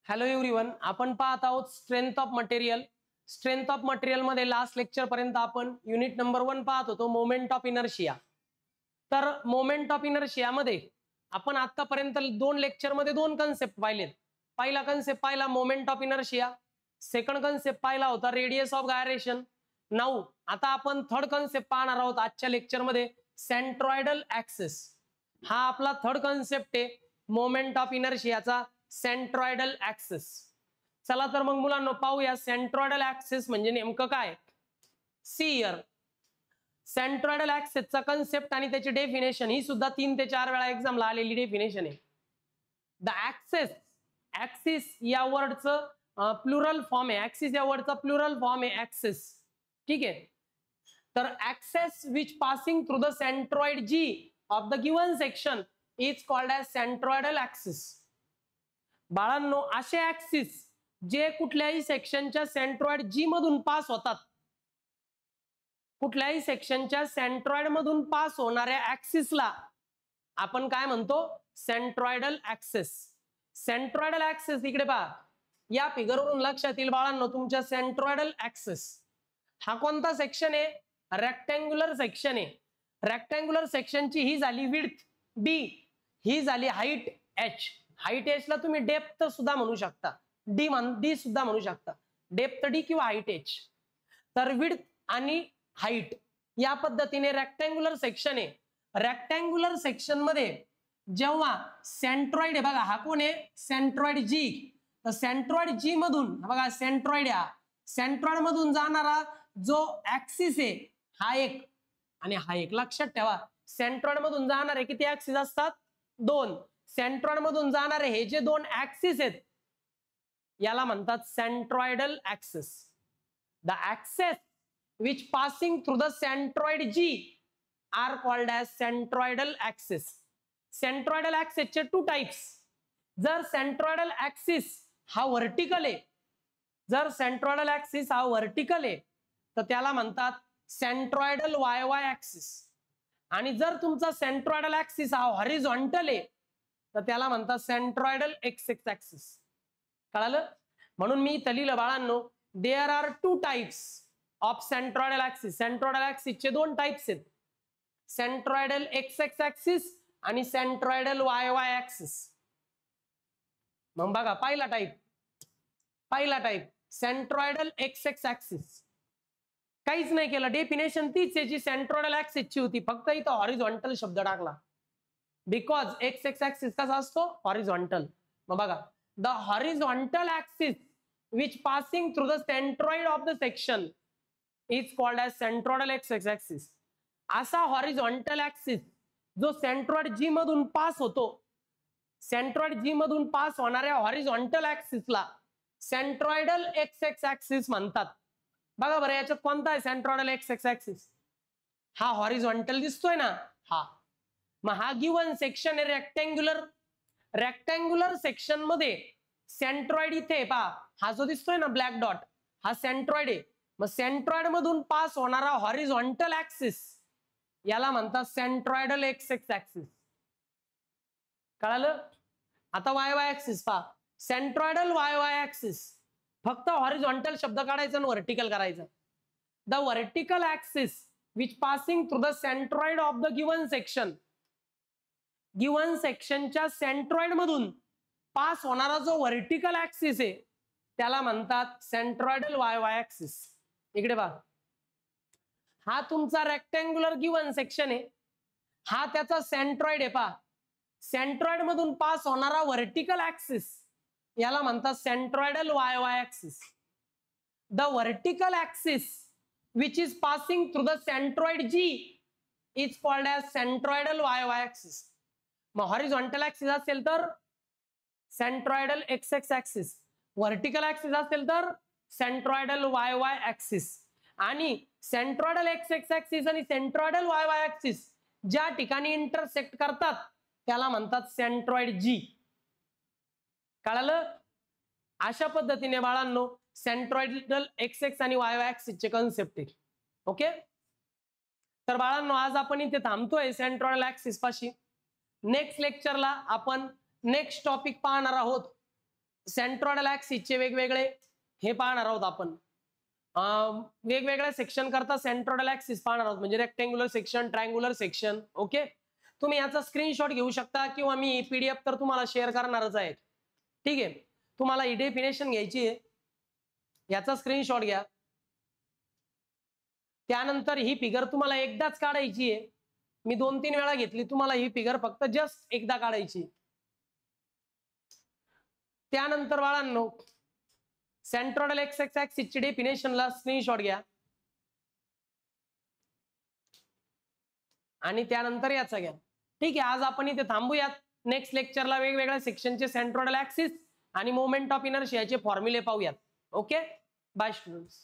Hello everyone, आपण पाहत आहोत strength of material. Strength of material मध्ये लास्ट लेक्चर पर्यंत आपण युनिट नंबर 1 पाहत होतो, मोमेंट ऑफ इनर्शिया. तर मोमेंट ऑफ इनर्शिया मध्ये आपण आतापर्यंत 2 लेक्चर मध्ये 2 कन्सेप्ट पाहिलेत. पहिला कन्सेप्ट पाहिला moment of inertia, second concept पाहिला होता रेडियस ऑफ गायरेशन. नाऊ आता आपण थर्ड कन्सेप्ट पाहणार आहोत आजच्या लेक्चर मध्ये, सेंट्रॉइडल ऍक्सिस. हा आपला थर्ड कन्सेप्ट आहे मोमेंट ऑफ इनर्शियाचा, सेंट्रॉइडल ऍक्सिस. चला तर मग मुलांनो पाहूया सेंट्रॉइडल ऍक्सिस म्हणजे नेमकं काय. सी हियर सेंट्रॉइडल ऍक्सिसचा कन्सेप्ट आणि त्याची डेफिनेशन ही सुद्धा 3 ते 4 वेळा एक्झामला आलेली डेफिनेशन आहे. द ऍक्सिस, ऍक्सिस या वर्डचं प्लुरल फॉर्म आहे. ऍक्सिस या वर्डचा प्लुरल फॉर्म आहे ऍक्सिस. ठीक आहे. तर axis which passing through the centroid G of the given section is called as centroidal axis. बाळांनो असे ऍक्सिस जे कुठल्याही सेक्शनच्या सेंट्रॉइड जी मधून पास होतात, कुठल्याही सेक्शनच्या सेंट्रॉइड मधून पास होणाऱ्या ऍक्सिसला आपण काय म्हणतो, सेंट्रॉइडल ऍक्सिस. सेंट्रॉइडल ऍक्सिस इकडे पहा, या फिगरवरून लक्षात येईल बाळांनो तुमच्या सेंट्रॉइडल ऍक्सिस हा कोणता सेक्शन आहे, रेक्टँग्युलर सेक्शन आहे. रेक्टँग्युलर सेक्शनची ही झाली विड्थ डी, ही झाली हाईट एच. हाईट एच ला तुम्ही डेप्थ सुद्धा म्हणू शकता, डी सुद्धा म्हणू शकता, डेप्थ डी किंवा हाईट एच. तर विड्थ आणि हाईट या पद्धतीने रेक्टँग्युलर सेक्शन आहे. रेक्टँग्युलर सेक्शन मध्ये जेव्हा सेंट्रॉइड आहे बघा, हा कोण आहे, सेंट्रॉइड जी. तर सेंट्रॉइड जी मधून बघा, सेंट्रॉइड या सेंट्रॉइड मधून जाणारा जो ऍक्सिस आहे हा एक आणि हा एक. लक्षात ठेवा सेंट्रॉइड मधून जाणारे किती ऍक्सिस असतात, 2. सेंट्रॉइड मधून जाणारे हे जे 2 ऍक्सिस आहेत याला म्हणतात centroidal axis. The axis which passing through the centroid G are called as centroidal axis. Centroidal axis चे 2 टाइप्स. जर सेंट्रॉइडल ऍक्सिस हा व्हर्टिकल आहे, जर सेंट्रॉइडल ऍक्सिस हा व्हर्टिकल आहे तर त्याला म्हणतात सेंट्रॉइडल वाय वाय ऍक्सिस. आणि जर तुमचा सेंट्रॉइडल ऍक्सिस हा हॉरिझॉन्टल आहे तर त्याला म्हणतात सेंट्रॉइडल एक्स एक्स ऍक्सिस. कळालं? म्हणून मी इथं लिहिलं बाळांनो, there are 2 types of centroidal axes. Centroidal axis चे 2 टाइप्स आहेत, सेंट्रॉइडल एक्स एक्स ऍक्सिस आणि सेंट्रॉइडल वाय वाय ऍक्सिस. मग बघा पहिला type centroidal X X axis. काहीच नाही केलं, डेफिनेशन तीच आहे जी सेंट्रॉइडल ऍक्सिस ची होती, फक्त इथं हॉरिझॉन्टल शब्द टाकला. बिकॉज एक्स एक्स ऍक्सिस कसा असतो, हॉरिझॉन्टल. मग बघा, the horizontal axis which passing through the centroid of the section is called as centroidal X X axis. असा हॉरिझॉन्टल ऍक्सिस जो सेंट्रॉइड जी मधून पास होतो, सेंट्रॉइड जी मधून पास होणाऱ्या हॉरिझॉन्टल ऍक्सिसला सेंट्रॉइडल एक्स एक्स ऍक्सिस म्हणतात. बघा बरं याच्यात कोणता आहे सेंट्रॉइडल एक्स एक्स ऍक्सिस, हा हॉरिझॉन्टल दिसतोय ना, हा. मग हा गिवन सेक्शन आहे रेक्टँग्युलर. रेक्टँग्युलर सेक्शन मध्ये सेंट्रॉइड इथे पहा, हा जो दिसतोय ना ब्लॅक डॉट, हा सेंट्रॉइड आहे. मग सेंट्रॉइड मधून पास होणारा हॉरिझॉन्टल ऍक्सिस याला म्हणतात सेंट्रॉइडल एक्स एक्स ऍक्सिस. कळालं? आता वाय वाय ऍक्सिस पहा, सेंट्रॉइडल वाय वाय ऍक्सिस, फक्त हॉरिझॉन्टल शब्द काढायचा आणि व्हर्टिकल करायचा. The vertical axis which passing through the centroid of the given section, given सेक्शनच्या सेंट्रॉइड मधून पास होणारा जो व्हर्टिकल ऍक्सिस आहे त्याला म्हणतात सेंट्रॉइडल वाय वाय ऍक्सिस. इकडे पहा, हा तुमचा रेक्टँग्युलर गिवन सेक्शन आहे, हा त्याचा सेंट्रॉइड आहे. पहा सेंट्रॉइड मधून पास होणारा व्हर्टिकल ऍक्सिस याला म्हणतात centroidal Y Y axis. The vertical axis which is passing through the centroid G is called as centroidal Y Y axis. मग हॉरिझॉन्टल ऍक्सिस असेल तर centroidal X X axis, vertical axis असेल तर centroidal Y Y axis. आणि centroidal X X axis आणि centroidal Y Y axis ज्या ठिकाणी intersect करतात त्याला म्हणतात सेंट्रॉइड जी. कळालं? अशा पद्धतीने बाळांनो सेंट्रॉइडल एक्स एक्स आणि वाय वाय ऍक्सिस चे कन्सेप्ट आहे. ओके, तर बाळांनो आज आपण इथे थांबतोय सेंट्रॉइडल ऍक्सिस पाशी. नेक्स्ट लेक्चरला आपण नेक्स्ट टॉपिक पाहणार आहोत सेंट्रॉइडल ऍक्सिसचे वेगवेगळे हे पाहणार आहोत आपण. वेगवेगळ्या सेक्शन करता सेंट्रॉइडल ऍक्सिस पाहणार आहोत, म्हणजे rectangular section, triangular section. Okay, तुम्ही याचा स्क्रीनशॉट घेऊ शकता किंवा मी पीडीएफ तर तुम्हाला शेअर करणारच आहे. ठीक आहे, तुम्हाला ही डेफिनेशन घ्यायची आहे, याचा स्क्रीनशॉट घ्या. त्यानंतर ही फिगर तुम्हाला एकदाच काढायची आहे. मी 2-3 वेळा घेतली, तुम्हाला ही फिगर फक्त जस्ट एकदा काढायची. त्यानंतर बाळांनो सेंट्रॉइडल एक्स ऍक्सिसची डेफिनेशनला स्क्रीनशॉट घ्या आणि त्यानंतर याचा घ्या. ठीक आहे, आज आपण इथे थांबूयात. नेक्स्ट लेक्चरला वेगवेगळ्या सेक्शनचे सेंट्रॉइडल ऍक्सिस आणि मोमेंट ऑफ इनर्शियाचे फॉर्म्युले पाहूयात. Okay, bye students.